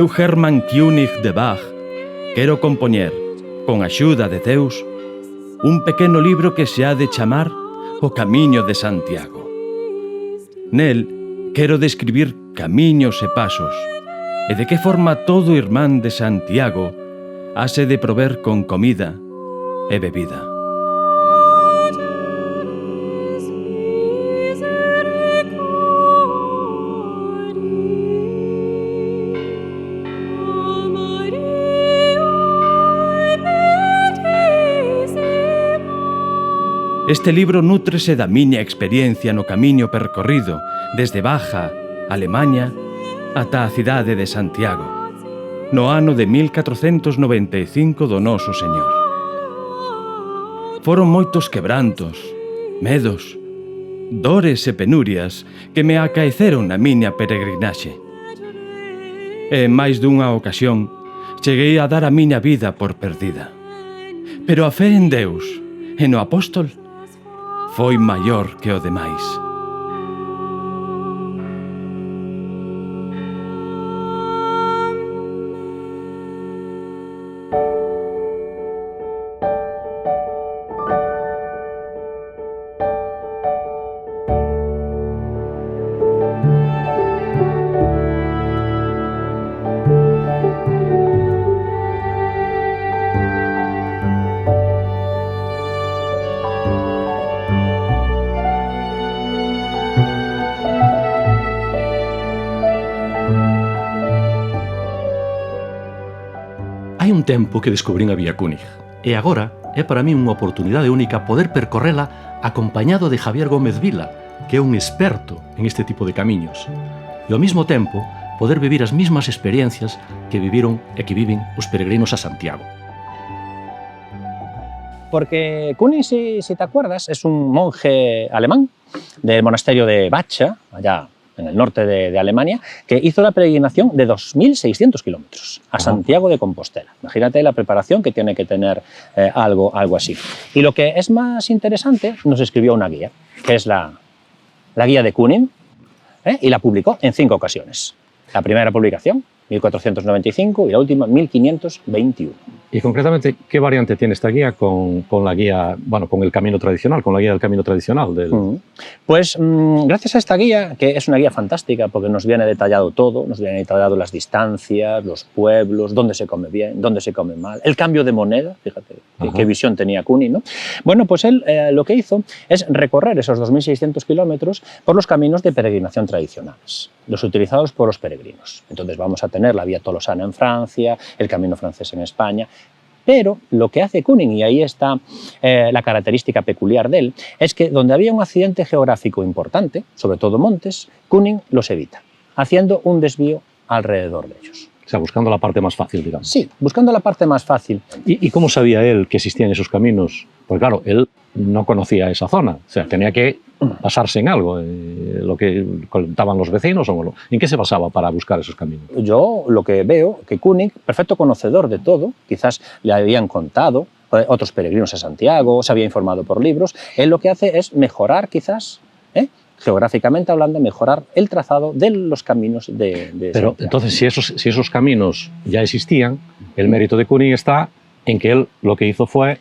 Eu, Hermann König de Bach, quero compoñer, con axuda de Deus, un pequeno libro que se ha de chamar O Camiño de Santiago. Nel, quero describir camiños e pasos, e de que forma todo irmán de Santiago hase de prover con comida e bebida. Este libro nútrese da miña experiencia no camiño percorrido desde Baja, Alemaña, ata a cidade de Santiago, no ano de 1495 do noso Señor. Foron moitos quebrantos, medos, dores e penurias que me acaeceron na miña peregrinaxe. E en máis dunha ocasión cheguei a dar a miña vida por perdida. Pero a fe en Deus e no apóstol foi maior que o demais. Hai un tempo que descubrín a Vía König e agora é para mí unha oportunidade única poder percorrela acompañado de Javier Gómez Vila, que é un experto en este tipo de camiños, e ao mesmo tempo poder vivir as mesmas experiencias que viviron e que viven os peregrinos a Santiago. Porque König, si te acuerdas, es un monje alemán del monasterio de Bacha, allá en el norte de Alemania, que hizo la peregrinación de 2.600 kilómetros a Santiago de Compostela. Imagínate la preparación que tiene que tener algo así. Y lo que es más interesante, nos escribió una guía, que es la guía de König, y la publicó en 5 ocasiones. La primera publicación, 1495, y la última, 1521. Y concretamente, ¿qué variante tiene esta guía con la guía, bueno, con el camino tradicional, con la guía del camino tradicional? Pues gracias a esta guía, que es una guía fantástica porque nos viene detallado todo, nos viene detallado las distancias, los pueblos, dónde se come bien, dónde se come mal, el cambio de moneda, fíjate qué visión tenía König, ¿no? Bueno, pues él lo que hizo es recorrer esos 2.600 kilómetros por los caminos de peregrinación tradicionales, los utilizados por los peregrinos. Entonces vamos a tener la Vía Tolosana en Francia, el camino francés en España. Pero lo que hace König, y ahí está la característica peculiar de él, es que donde había un accidente geográfico importante, sobre todo montes, König los evita, haciendo un desvío alrededor de ellos. O sea, buscando la parte más fácil, digamos. Sí, buscando la parte más fácil. ¿Y cómo sabía él que existían esos caminos? Pues claro, él no conocía esa zona, o sea, tenía que basarse en algo, lo que contaban los vecinos o ¿en qué se basaba para buscar esos caminos? Yo lo que veo, que König, perfecto conocedor de todo, quizás le habían contado otros peregrinos a Santiago, se había informado por libros, él lo que hace es mejorar quizás, geográficamente hablando, mejorar el trazado de los caminos de Pero Santiago. entonces, si esos caminos ya existían, el mérito de König está en que él lo que hizo fue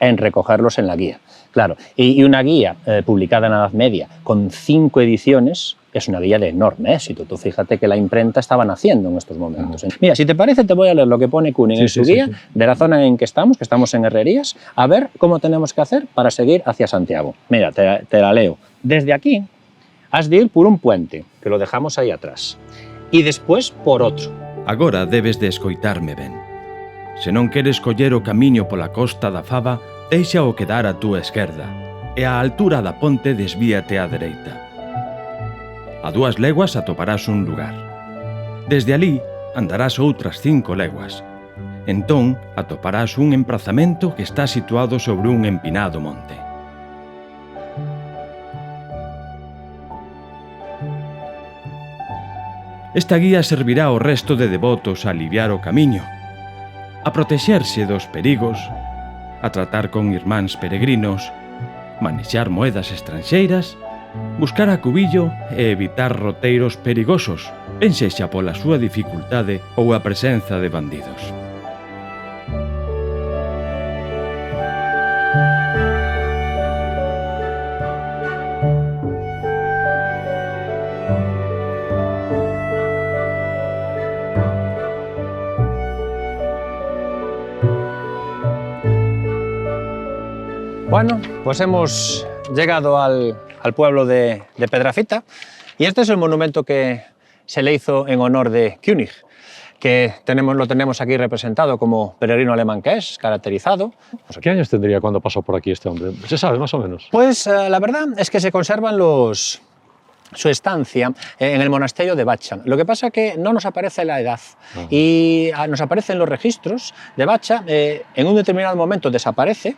en recogerlos en la guía, claro. Y una guía publicada en la Edad Media con 5 ediciones, es una guía de enorme éxito. Tú fíjate que la imprenta estaba naciendo en estos momentos. Mira, si te parece, te voy a leer lo que pone Kuning en su guía de la zona en que estamos en Herrerías, a ver cómo tenemos que hacer para seguir hacia Santiago. Mira, te la leo. Desde aquí has de ir por un puente, que lo dejamos ahí atrás, e despois por outro. Agora debes de escoitarme ben. Se non queres coller o camiño pola costa da Fava, deixa o quedar á túa esquerda, e á altura da ponte desvíate á dereita. A 2 leguas atoparás un lugar. Desde alí andarás outras 5 leguas. Entón atoparás un emprazamento que está situado sobre un empinado monte. Esta guía servirá ao resto de devotos a aliviar o camiño, a protexerse dos perigos, a tratar con irmáns peregrinos, manexar moedas estranxeiras, buscar acubillo e evitar roteiros perigosos, ben sexa pola súa dificultade ou a presenza de bandidos. Bueno, pues hemos llegado al pueblo de Pedrafita y este es el monumento que se le hizo en honor de König, que lo tenemos aquí representado como peregrino alemán que es, caracterizado. ¿Qué años tendría cuando pasó por aquí este hombre? ¿Se sabe más o menos? Pues la verdad es que se conservan su estancia en el monasterio de Bacha. Lo que pasa es que no nos aparece la edad y nos aparecen los registros de Bacha, en un determinado momento desaparece,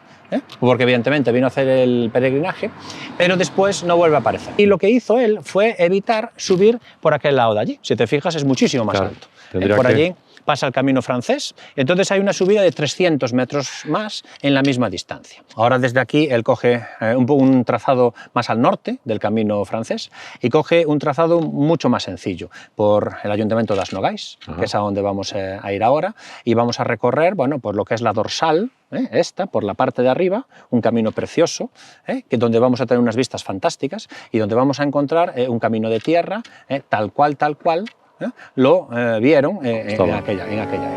porque evidentemente vino a hacer el peregrinaje, pero después no vuelve a aparecer. Y lo que hizo él fue evitar subir por aquel lado de allí. Si te fijas, es muchísimo más alto. Por allí pasa el camino francés, entonces hay una subida de 300 metros más en la misma distancia. Ahora desde aquí él coge un trazado más al norte del camino francés y coge un trazado mucho más sencillo por el ayuntamiento de Asnogais, que es a donde vamos a ir ahora, y vamos a recorrer, bueno, por lo que es la dorsal, por la parte de arriba, un camino precioso, donde vamos a tener unas vistas fantásticas y donde vamos a encontrar un camino de tierra, tal cual, lo vieron en aquella época.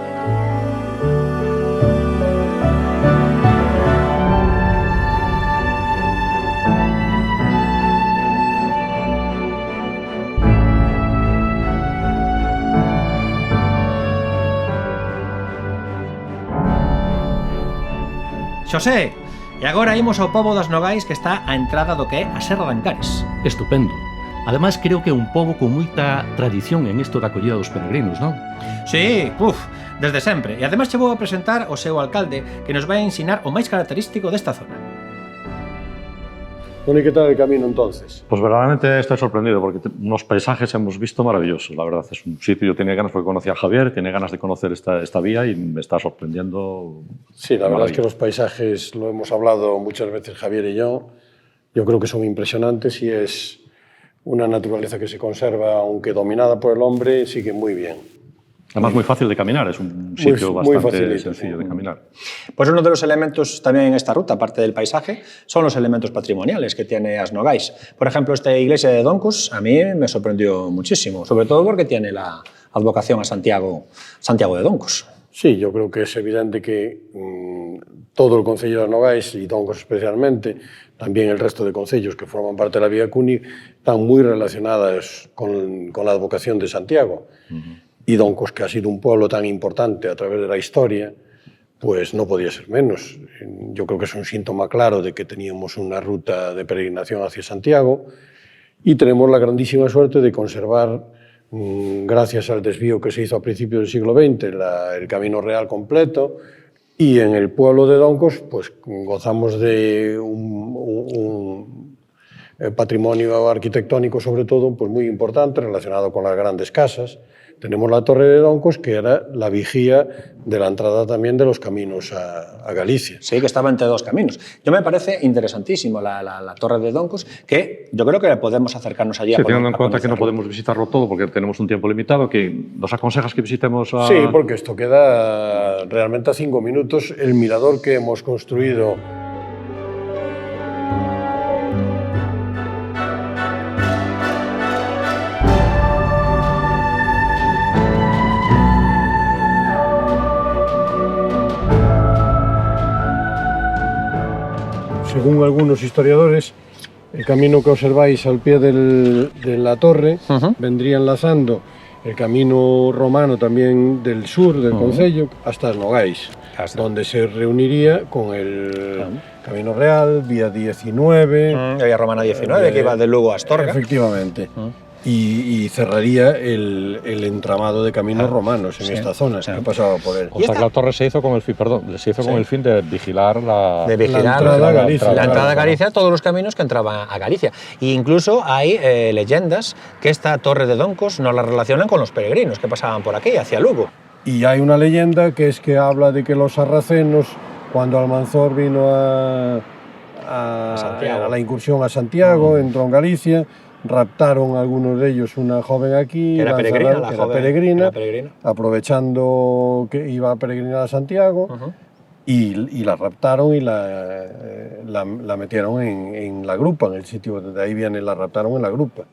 Xosé, e agora imos ao pobo das Nogais que está á entrada do que é a Serra de Ancares. Estupendo. Ademais, creo que é un pobo con moita tradición en isto da acollida dos peregrinos, non? Sí, desde sempre. E ademais che vou a presentar o seu alcalde que nos vai a ensinar o máis característico desta zona. Bueno, ¿y qué tal el camino entonces? Pues verdaderamente estoy sorprendido porque unos paisajes hemos visto maravillosos. La verdad, es un sitio, yo tenía ganas porque conocí a Javier, tenía ganas de conocer esta vía y me está sorprendiendo. Sí, la verdad es que los paisajes, lo hemos hablado muchas veces Javier y yo creo que son impresionantes y es una naturaleza que se conserva, aunque dominada por el hombre, sigue muy bien. Además, muy fácil de caminar, es un sitio bastante sencillo de caminar. Pues uno de los elementos también en esta ruta, aparte del paisaje, son los elementos patrimoniales que tiene Asnogais. Por ejemplo, esta iglesia de Doncus a mí me sorprendió muchísimo, sobre todo porque tiene la advocación a Santiago de Doncus. Sí, yo creo que es evidente que todo el concello de Asnogais y Doncus especialmente, también el resto de concellos que forman parte de la Vía König, están muy relacionadas con la advocación de Santiago. Y Doncus, que ha sido un pueblo tan importante a través de la historia, pues no podía ser menos. Yo creo que es un síntoma claro de que teníamos una ruta de peregrinación hacia Santiago y tenemos la grandísima suerte de conservar, gracias al desvío que se hizo a principios del siglo XX, el Camino Real completo, y en el pueblo de Doncus pues, gozamos de un patrimonio arquitectónico, sobre todo, pues muy importante, relacionado con las grandes casas. Tenemos la Torre de Doncus, que era la vigía de la entrada también de los caminos a Galicia. Sí, que estaba entre dos caminos. Yo me parece interesantísimo la Torre de Doncus, que yo creo que podemos acercarnos allí. Sí, teniendo en cuenta que no podemos visitarlo todo porque tenemos un tiempo limitado, que ¿nos aconsejas que visitemos a...? Sí, porque esto queda realmente a 5 minutos. El mirador que hemos construido según algunos historiadores, el camino que observáis al pie de la torre vendría enlazando el camino romano también del sur del concello hasta Nogais, donde se reuniría con el Camino Real, vía 19... La vía romana 19, que iba de Lugo a Astorga. Efectivamente. Y cerraría el entramado de caminos romanos en esta zona, que pasaba por él. O sea, que la torre se hizo con el fin, con el fin de vigilar la entrada a Galicia. La entrada a Galicia, todos los caminos que entraban a Galicia. E incluso hay leyendas que esta torre de Doncos nos la relacionan con los peregrinos que pasaban por aquí, hacia Lugo. Y hay una leyenda que es que habla de que los sarracenos, cuando Almanzor vino a la incursión a Santiago, entró en Galicia, raptaron algunos de ellos una joven aquí, era peregrina, aprovechando que iba a peregrinar a Santiago, y la raptaron y la metieron en la grupa, en el sitio, de ahí viene, la raptaron en la grupa.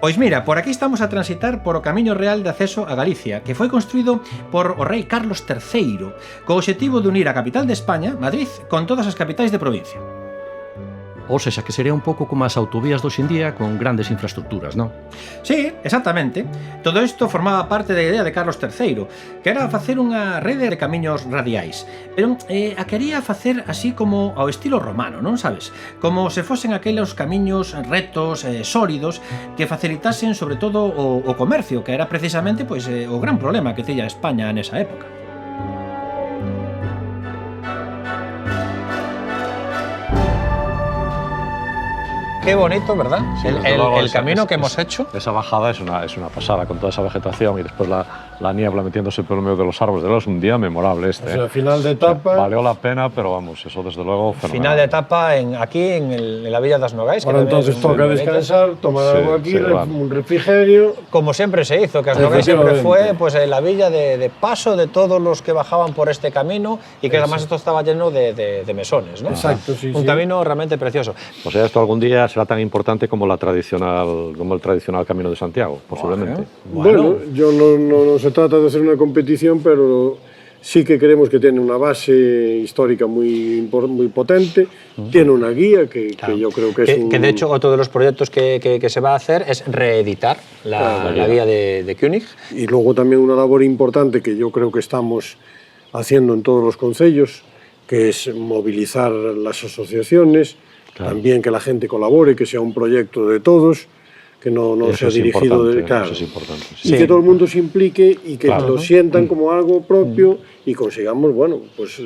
Pois mira, por aquí estamos a transitar por o Camiño Real de Acceso a Galicia, que foi construído por o rei Carlos III, co obxectivo de unir a capital de España, Madrid, con todas as capitais de provincia. Ou seja, que sería un pouco como as autovías de hoxendía con grandes infraestructuras, non? Sí, exactamente. Todo isto formaba parte da idea de Carlos III, que era facer unha rede de camiños radiais, pero a quería facer así como ao estilo romano, non sabes? Como se fosen aqueles camiños rectos, sólidos, que facilitasen sobre todo o comercio, que era precisamente pois, o gran problema que tiña España nesa época. Qué bonito, ¿verdad? Sí, el camino que hemos hecho. Esa bajada es una pasada, con toda esa vegetación y después la niebla metiéndose por el medio de los árboles. De verdad es un día memorable este. O sea, final de etapa. Valió la pena, pero vamos, eso desde luego fenomenal. Final de etapa aquí en la Villa das Nogais. Bueno, entonces toca descansar, tomar algo aquí, un refrigerio. Como siempre se hizo, que As Nogais siempre fue pues, la villa de paso de todos los que bajaban por este camino y que además esto estaba lleno de mesones, ¿no? Exacto, sí. Un camino realmente precioso. O sea, esto algún día será tan importante como el tradicional Camino de Santiago, posiblemente. Bueno, no se trata de hacer una competición, pero sí que creemos que tiene una base histórica muy potente, tiene una guía que yo creo que es que de hecho otro de los proyectos que se va a hacer es reeditar la guía de König. Y luego también una labor importante que yo creo que estamos haciendo en todos los concellos, que es movilizar las asociaciones, también que la gente colabore, que sea un proyecto de todos, que no sea dirigido de... Claro, eso es importante. Sí. Y que todo el mundo se implique y que lo sientan como algo propio y consigamos, bueno, pues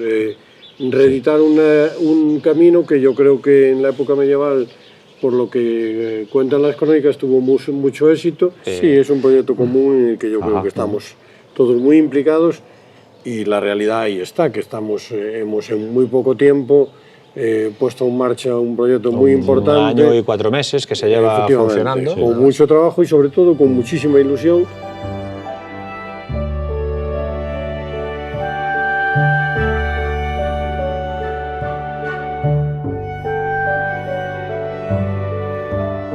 reeditar un camino que yo creo que en la época medieval, por lo que cuentan las crónicas, tuvo mucho éxito. Sí, es un proyecto común en el que yo creo que estamos todos muy implicados y la realidad ahí está, que hemos en muy poco tiempo puesto en marcha un proyecto muy importante. Un año y 4 meses que se lleva funcionando. Con mucho trabajo y sobre todo con muchísima ilusión.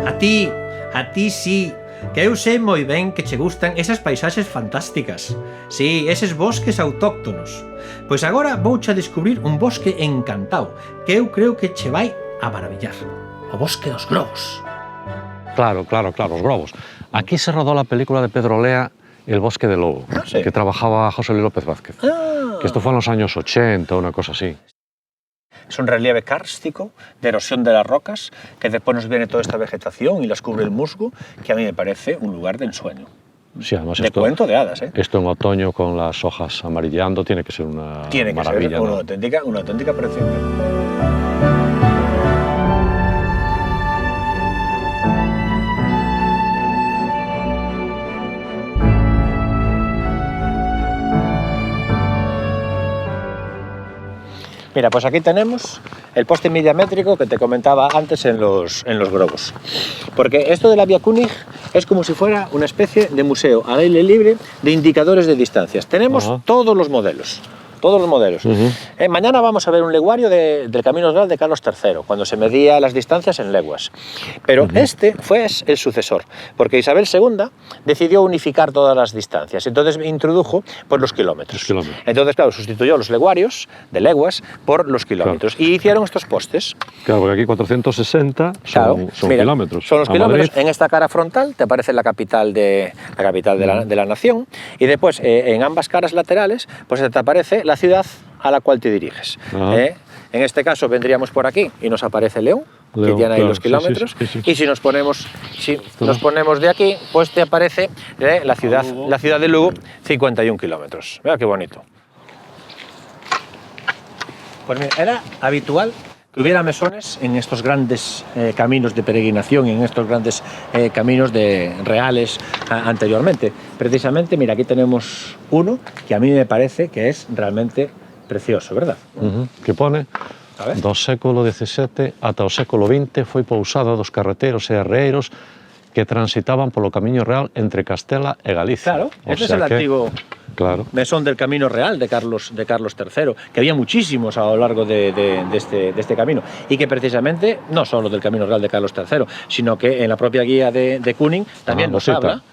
A ti sí, que eu sei moi ben que che gustan esas paisaxes fantásticas. Sí, eses bosques autóctonos. Pois agora vouche a descubrir un bosque encantado, que eu creo que che vai a maravillar. O bosque dos globos. Claro, los globos. Aquí se rodó la película de Pedro Lea, El bosque del lobo, que trabajaba José Luis López Vázquez. Que esto fue en los años 80, una cosa así. Es un relieve kárstico de erosión de las rocas, que después nos viene toda esta vegetación y las cubre el musgo, que a mí me parece un lugar de ensueño. Sí, además de cuento de hadas, ¿eh? Esto en otoño con las hojas amarillando tiene que ser una maravilla. Tiene que ser una auténtica preciosidad. Mira, pues aquí tenemos el poste milimétrico que te comentaba antes en los globos. Porque esto de la Vía König es como si fuera una especie de museo al aire libre de indicadores de distancias. Tenemos todos los modelos. todos los modelos. Mañana vamos a ver un leguario del Camino Real de Carlos III, cuando se medía las distancias en leguas. Pero este fue el sucesor, porque Isabel II decidió unificar todas las distancias, entonces introdujo pues, los kilómetros. Entonces, claro, sustituyó los leguarios de leguas por los kilómetros, y hicieron estos postes. Claro, porque aquí 460 son mira, kilómetros. Son los A kilómetros. Madrid. En esta cara frontal te aparece la capital de la nación, y después en ambas caras laterales pues te aparece la ciudad a la cual te diriges. En este caso vendríamos por aquí y nos aparece León, que tiene ahí los kilómetros, y si nos ponemos de aquí, pues te aparece la ciudad de Lugo, 51 kilómetros. Mira qué bonito. Pues mira, era habitual que hubiera mesones en estos grandes caminos de peregrinación, en estos grandes caminos reales anteriormente. Precisamente, mira, aquí tenemos uno que a mí me parece que es realmente precioso, ¿verdad? Que pone, do século XVII ata o século XX foi pousada dos carreteros e arreeiros que transitaban polo Camiño Real entre Castela e Galicia. Claro, este es el antiguo mesón del Camino Real de Carlos III, que había muchísimos a lo largo de este camino, y que precisamente, no solo del Camino Real de Carlos III, sino que en la propia guía de Kuning también nos habla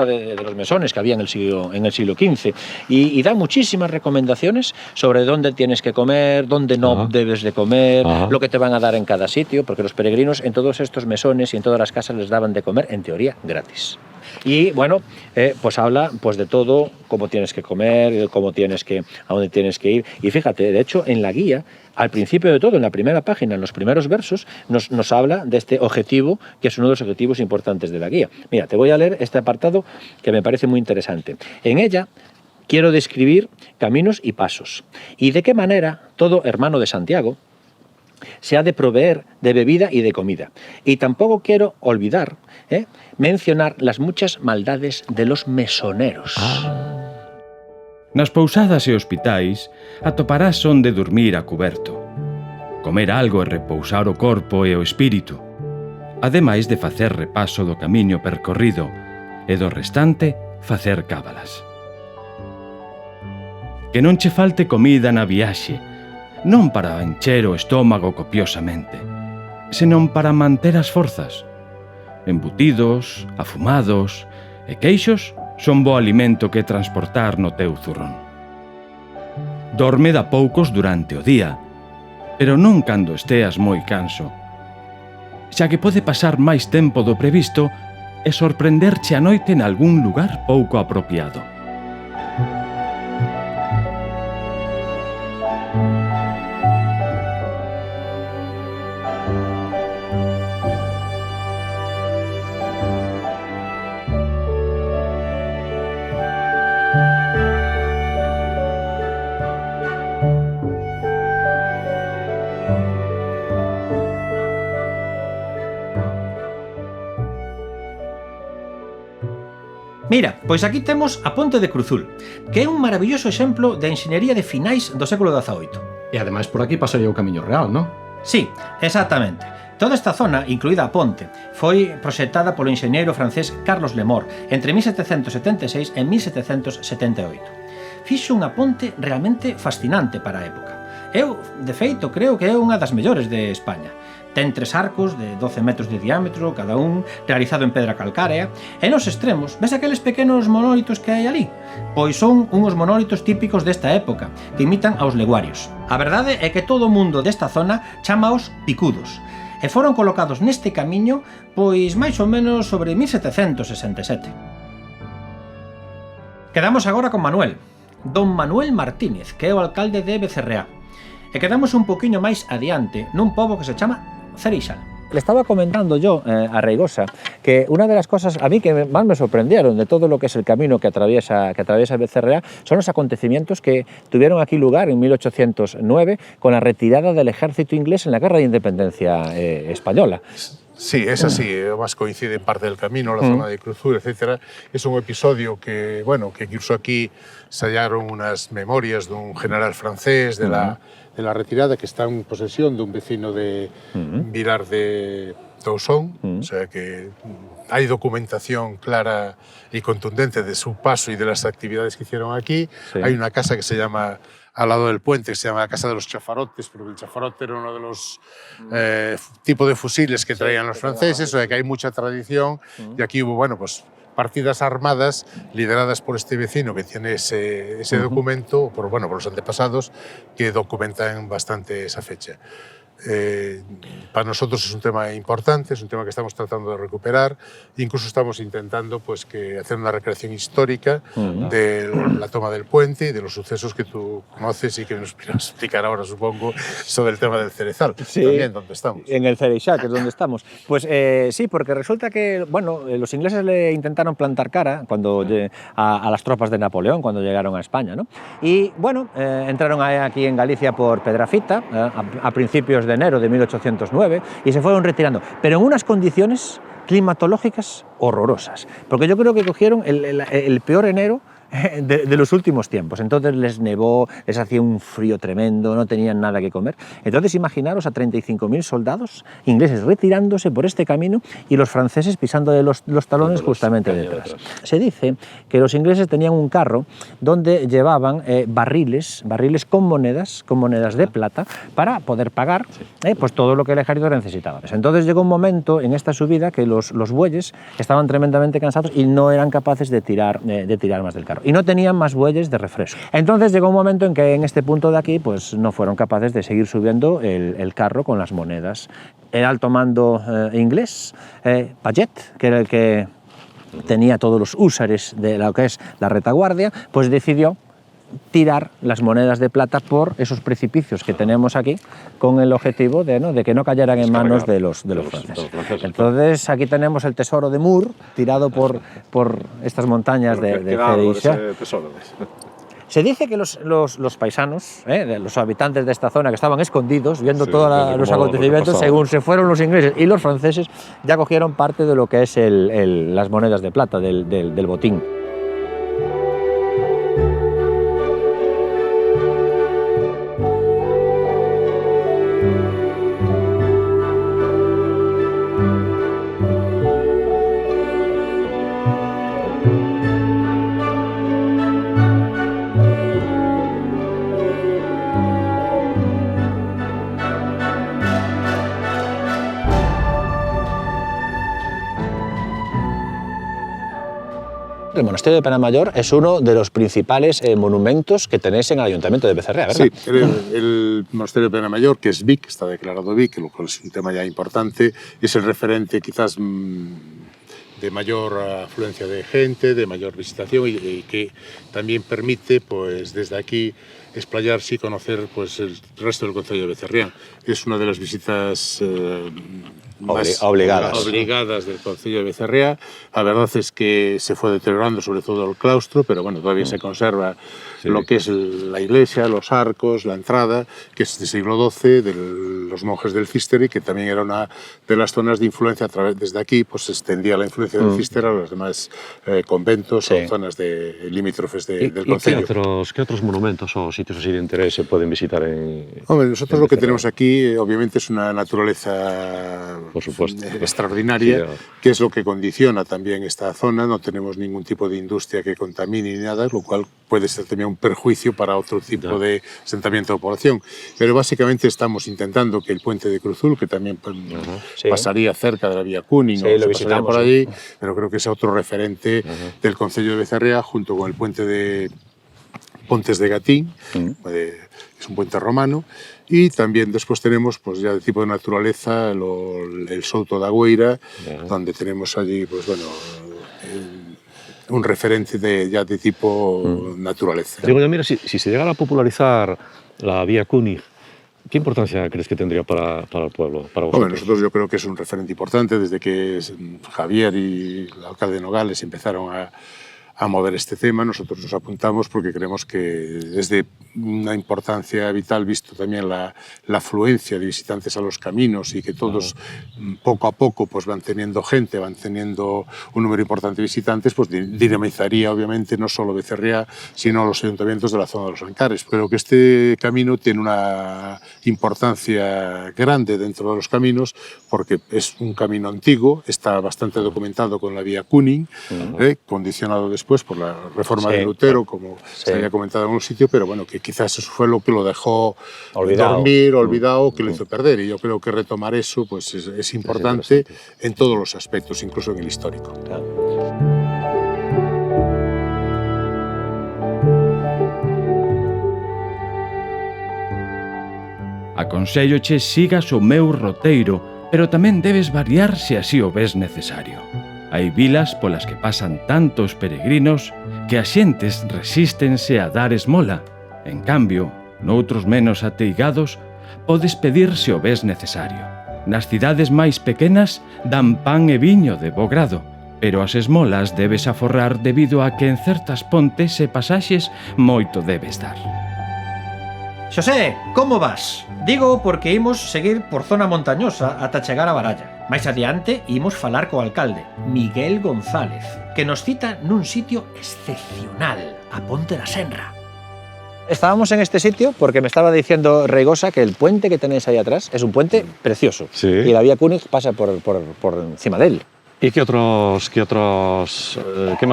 de los mesones que había en el siglo XV, y da muchísimas recomendaciones sobre dónde tienes que comer, dónde no debes de comer, lo que te van a dar en cada sitio, porque los peregrinos en todos estos mesones y en todas las casas les daban de comer, en teoría, gratis. Y bueno, pues habla pues de todo, cómo tienes que comer, a dónde tienes que ir. Y fíjate, de hecho, en la guía, al principio de todo, en la primera página, en los primeros versos, nos habla de este objetivo, que es uno de los objetivos importantes de la guía. Mira, te voy a leer este apartado que me parece muy interesante. En ella quiero describir caminos y pasos, y de qué manera todo hermano de Santiago se ha de proveer de bebida y de comida. Y tampoco quiero olvidar mencionar las muchas maldades de los mesoneros. Nas pousadas e hospitais atoparás onde dormir a cuberto, comer algo e repousar o corpo e o espírito, ademais de facer repaso do camiño percorrido e do restante facer cábalas. Que non che falte comida na viaxe, non para encher o estómago copiosamente, senón para manter as forzas. Embutidos, afumados e queixos son bo alimento que transportar no teu zurrón. Dorme da poucos durante o día, pero non cando esteas moi canso, xa que pode pasar máis tempo do previsto e sorprenderche a noite en algún lugar pouco apropiado. Mira, pois aquí temos a Ponte de Cruzul, que é un maravilloso exemplo de enxeñería de finais do século XVIII. E ademais por aquí pasaría o Camiño Real, non? Sí, exactamente. Toda esta zona, incluída a ponte, foi proxectada polo enxeñeiro francés Carlos Lemort entre 1776 e 1778. Fixo unha ponte realmente fascinante para a época. Eu, de feito, creo que é unha das mellores de España. Ten 3 arcos de 12 metros de diámetro cada un, realizado en pedra calcárea, e nos extremos, ves aqueles pequenos monólitos que hai ali? Pois son unhos monólitos típicos desta época, que imitan aos leguarios. A verdade é que todo o mundo desta zona chamaos picudos, e foron colocados neste camiño pois máis ou menos sobre 1767. Quedamos agora con Manuel, don Manuel Martínez, que é o alcalde de Becerreá, e quedamos un poquinho máis adiante nun pobo que se chama Cereixal. Le estaba comentando yo a Reigosa que una de las cosas a mí que más me sorprendieron de todo lo que es el camino que atraviesa Becerreá son los acontecimientos que tuvieron aquí lugar en 1809 con la retirada del ejército inglés en la Guerra de Independencia española. Sí, es así, además coincide en parte del camino, la zona de Cruzul, etc. Es un episodio que, bueno, que incluso aquí se hallaron unas memorias de un general francés de la retirada que está en posesión de un vecino de Vilar de Tousón, o sea que hay documentación clara y contundente de su paso y de las actividades que hicieron aquí. Sí. Hay una casa que se llama al lado del puente, que se llama la Casa de los Chafarotes, porque el chafarote era uno de los tipos de fusiles que traían los franceses, o sea que hay mucha tradición, y aquí hubo, bueno, pues partidas armadas lideradas por este vecino que tiene ese documento, por los antepasados, que documentan bastante esa fecha. Para nosotros es un tema importante, es un tema que estamos tratando de recuperar, incluso estamos intentando pues, hacer una recreación histórica de la toma del puente y de los sucesos que tú conoces y que nos vas a explicar ahora, supongo, sobre el tema del Cerezal, sí, también donde estamos. En el Cereixal, que es donde estamos. Pues sí, porque resulta que los ingleses le intentaron plantar cara a las tropas de Napoleón cuando llegaron a España, ¿no? Y entraron aquí en Galicia por Pedrafita a principios de enero de 1809 y se fueron retirando, pero en unas condiciones climatológicas horrorosas, porque yo creo que cogieron el peor enero de los últimos tiempos. Entonces les nevó, les hacía un frío tremendo, no tenían nada que comer. Entonces imaginaros a 35.000 soldados ingleses retirándose por este camino y los franceses pisándole los talones justamente detrás. Se dice que los ingleses tenían un carro donde llevaban barriles con monedas de plata para poder pagar pues todo lo que el ejército necesitaba. Entonces llegó un momento en esta subida que los bueyes estaban tremendamente cansados y no eran capaces de tirar más del carro. Y no tenían más bueyes de refresco. Entonces llegó un momento en que en este punto de aquí pues no fueron capaces de seguir subiendo el carro con las monedas. El alto mando inglés, Paget, que era el que tenía todos los húsares de lo que es la retaguardia, pues decidió tirar las monedas de plata por esos precipicios que tenemos aquí con el objetivo de que no cayeran en manos de los franceses. Entonces aquí tenemos el tesoro de Moore tirado por estas montañas de Cereixal. Se dice que los paisanos, los habitantes de esta zona que estaban escondidos viendo todos los acontecimientos, según se fueron los ingleses y los franceses, ya cogieron parte de lo que es las monedas de plata del botín. El monasterio de Penamayor es uno de los principales monumentos que tenéis en el Ayuntamiento de Becerrea, ¿verdad? Sí, el monasterio de Penamayor, que es BIC, está declarado BIC, lo cual es un tema ya importante, es el referente quizás de mayor afluencia de gente, de mayor visitación y que también permite, pues desde aquí, explayarse y conocer pues, el resto del concello de Becerrián. Es una de las visitas más obligadas del concello de Becerriá. La verdad es que se fue deteriorando sobre todo el claustro, pero bueno, todavía se conserva lo que es la iglesia, los arcos, la entrada, que es del siglo XII, de los monjes del Císter, y que también era una de las zonas de influencia. Desde aquí pues, se extendía la influencia del Císter a los demás conventos o zonas limítrofes del concello. ¿Qué otros monumentos o sitios así de interés se pueden visitar Hombre, nosotros lo que tenemos aquí obviamente es una naturaleza por supuesto extraordinaria, que es lo que condiciona también esta zona. No tenemos ningún tipo de industria que contamine ni nada, lo cual puede ser también un perjuicio para otro tipo de asentamiento de población. Pero básicamente estamos intentando que el puente de Cruzul, que también pasaría cerca de la vía Cúning, o lo visitamos por allí, pero creo que es otro referente del concello de Becerriá, junto con el puente de Pontes de Gatín, es un puente romano, y también después tenemos, pues ya de tipo de naturaleza, el Souto da Agüeira, donde tenemos allí, pues bueno, un referente de tipo naturaleza. Digo, ya mira, si se llegara a popularizar la vía Cúnig, ¿qué importancia crees que tendría para el pueblo, para vosotros? Bueno, nosotros yo creo que es un referente importante desde que Javier y el alcalde de Nogales empezaron a mover este tema. Nosotros nos apuntamos porque creemos que es de una importancia vital, visto también la afluencia de visitantes a los caminos y que todos poco a poco pues, van teniendo gente, van teniendo un número importante de visitantes, pues dinamizaría obviamente no solo Becerriá, sino los ayuntamientos de la zona de los Ancares. Pero que este camino tiene una importancia grande dentro de los caminos porque es un camino antiguo, está bastante documentado con la vía Cúning, condicionado después después por la reforma de Lutero, como se había comentado en un sitio, pero bueno, que quizás eso fue lo que lo dejó dormir, olvidado, que lo hizo perder. Y yo creo que retomar eso pues es importante en todos los aspectos, incluso en el histórico. Aconselloche sigas o meu roteiro, pero tamén debes variar se así o ves necesario. Hai vilas polas que pasan tantos peregrinos que as xentes resístense a dar esmola. En cambio, noutros menos ateigados, podes pedir se o ves necesario. Nas cidades máis pequenas dan pan e viño de bo grado, pero as esmolas debes aforrar debido a que en certas pontes e pasaxes moito debes dar. Xosé, como vas? Digo porque imos seguir por zona montañosa ata chegar a Baralla. Mais adiante imos falar co alcalde, Miguel González, que nos cita nun sitio excepcional, a Ponte da Senra. Estábamos en este sitio porque me estaba diciendo Reigosa que el puente que tenéis ahí atrás es un puente precioso. Sí. Y la vía König pasa por encima de él. ¿Y qué más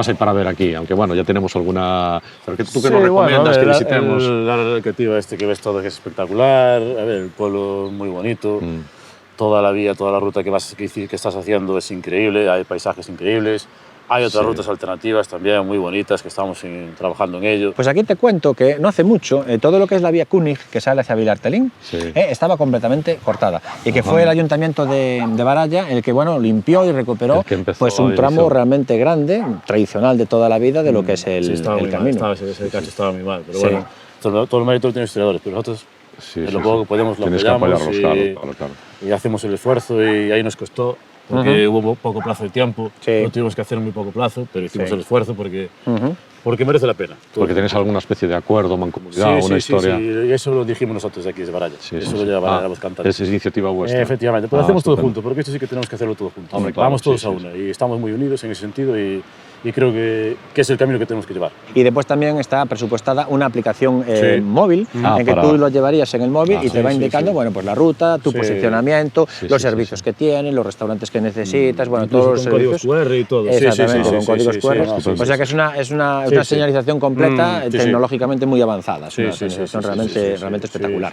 hay para ver aquí? Aunque bueno, ya tenemos alguna... Pero ¿tú qué nos recomiendas que visitemos? La recreativa que ves todo que es espectacular, a ver, el pueblo muy bonito, toda la vía, toda la ruta que estás haciendo es increíble, hay paisajes increíbles. Hay otras rutas alternativas también muy bonitas que estamos trabajando en ello. Pues aquí te cuento que no hace mucho todo lo que es la vía König que sale hacia Vilartelín estaba completamente cortada y que fue el ayuntamiento de Baralla el que limpió y recuperó pues un tramo realmente grande, tradicional de toda la vida de lo que es el camino. Ese cacho estaba muy mal, pero bueno, todo el mérito lo tienen los historiadores, pero nosotros lo poco que podemos lo apoyamos y hacemos el esfuerzo y ahí nos costó. Porque hubo poco plazo de tiempo, lo tuvimos que hacer en muy poco plazo, pero hicimos el esfuerzo porque merece la pena. Porque tenéis alguna especie de acuerdo, mancomunidad, una historia. Sí, y eso lo dijimos nosotros de aquí de Baralla. Eso lo lleva a los cantantes. Es iniciativa vuestra. Efectivamente, pero hacemos todo junto, porque esto sí que tenemos que hacerlo todo junto. Hombre, vamos todos a una y estamos muy unidos en ese sentido y creo que es el camino que tenemos que llevar. Y después también está presupuestada una aplicación móvil en que tú lo llevarías en el móvil y te va indicando pues la ruta, tu posicionamiento, los servicios que tienen, los restaurantes que necesitas, todos los servicios. Con códigos QR y todo. Exactamente, con códigos QR. O sea que es una señalización completa, tecnológicamente muy avanzada. Es una señalización realmente espectacular.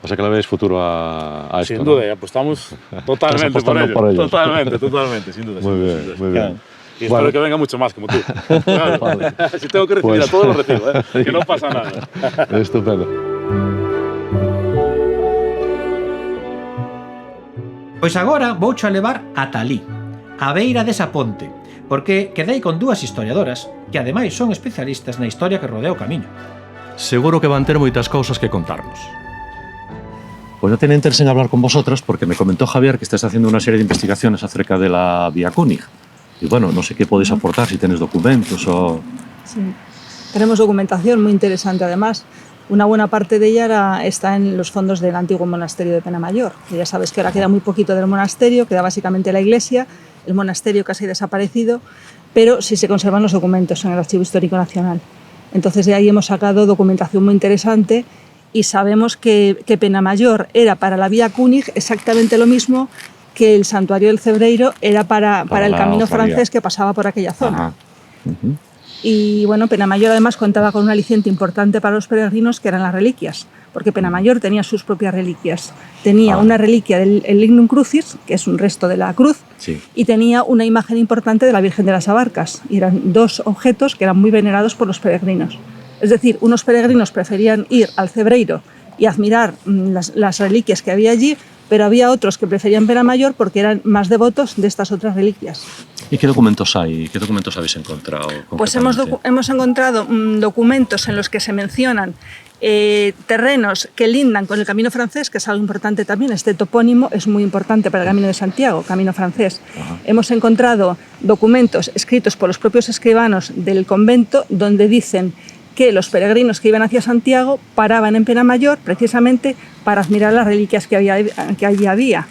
O sea que le veis futuro a esto. Sin duda, apostamos totalmente por ello. Totalmente, sin duda. Muy bien. Y espero que venga mucho más como tú. Claro. Vale. Si tengo que recibir a todos los recibo, que no pasa nada. Estupendo. Pois agora voucho a levar ata alí, a beira desa ponte, porque quedei con dúas historiadoras que ademais son especialistas na historia que rodea o camiño. Seguro que van ter moitas cousas que contarnos. Pues yo tenía interés en hablar con vosotras porque me comentó Javier que estás haciendo una serie de investigaciones acerca de la vía König. Y bueno, no sé qué podéis aportar, si tienes documentos o... Sí, tenemos documentación muy interesante además. Una buena parte de ella está en los fondos del antiguo monasterio de Penamayor. Que ya sabes que ahora queda muy poquito del monasterio, queda básicamente la iglesia, el monasterio casi desaparecido, pero sí se conservan los documentos en el Archivo Histórico Nacional. Entonces de ahí hemos sacado documentación muy interesante y sabemos que Penamayor era para la vía König exactamente lo mismo que el santuario del Cebreiro era para el camino francés que pasaba por aquella zona. Y bueno, Penamayor además contaba con un aliciente importante para los peregrinos que eran las reliquias, porque Penamayor tenía sus propias reliquias. Tenía una reliquia del Lignum Crucis, que es un resto de la cruz, y tenía una imagen importante de la Virgen de las Abarcas. Y eran dos objetos que eran muy venerados por los peregrinos. Es decir, unos peregrinos preferían ir al Cebreiro y admirar las reliquias que había allí, pero había otros que preferían Penamayor porque eran más devotos de estas otras reliquias. ¿Y qué documentos hay? ¿Qué documentos habéis encontrado? Pues hemos encontrado documentos en los que se mencionan terrenos que lindan con el Camino Francés, que es algo importante también. Este topónimo es muy importante para el Camino de Santiago, Camino Francés. Hemos encontrado documentos escritos por los propios escribanos del convento donde dicen que los peregrinos que iban hacia Santiago paraban en Penamayor precisamente para admirar las reliquias que allí había.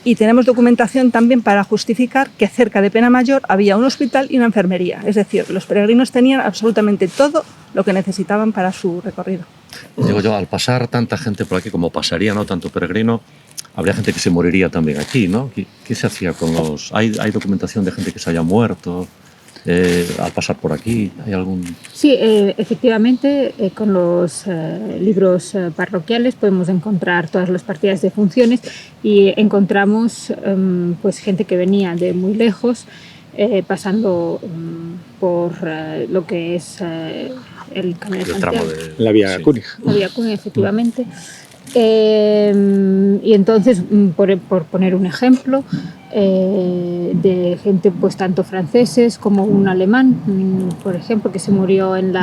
Y tenemos documentación también para justificar que cerca de Penamayor había un hospital y una enfermería. Es decir, los peregrinos tenían absolutamente todo lo que necesitaban para su recorrido. Digo yo, al pasar tanta gente por aquí, como pasaría, ¿no?, tanto peregrino, habría gente que se moriría también aquí, ¿no? ¿Qué se hacía con los...? ¿Hay documentación de gente que se haya muerto al pasar por aquí? ¿Hay algún...? Sí, efectivamente, con los libros parroquiales podemos encontrar todas las partidas de funciones y encontramos pues gente que venía de muy lejos, pasando por lo que es el Camino de Santiago. La Vía Cúnig. La Vía Cúnig, efectivamente. Y entonces, por poner un ejemplo, de gente pues tanto franceses como un alemán, por ejemplo, que se murió en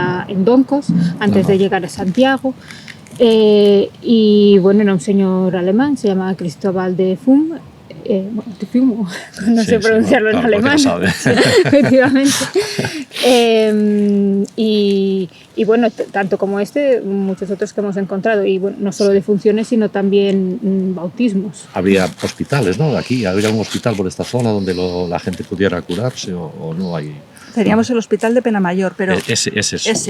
Doncos antes de llegar a Santiago. Y bueno, era un señor alemán, se llamaba Cristóbal de Fum. No sé pronunciarlo en alemán, efectivamente. Y bueno, tanto como muchos otros que hemos encontrado, y bueno, no solo de funciones, sino también bautismos. Había hospitales, ¿no? Aquí, ¿habría un hospital por esta zona donde la gente pudiera curarse o no hay...? Teníamos el hospital de Penamayor, pero... Ese,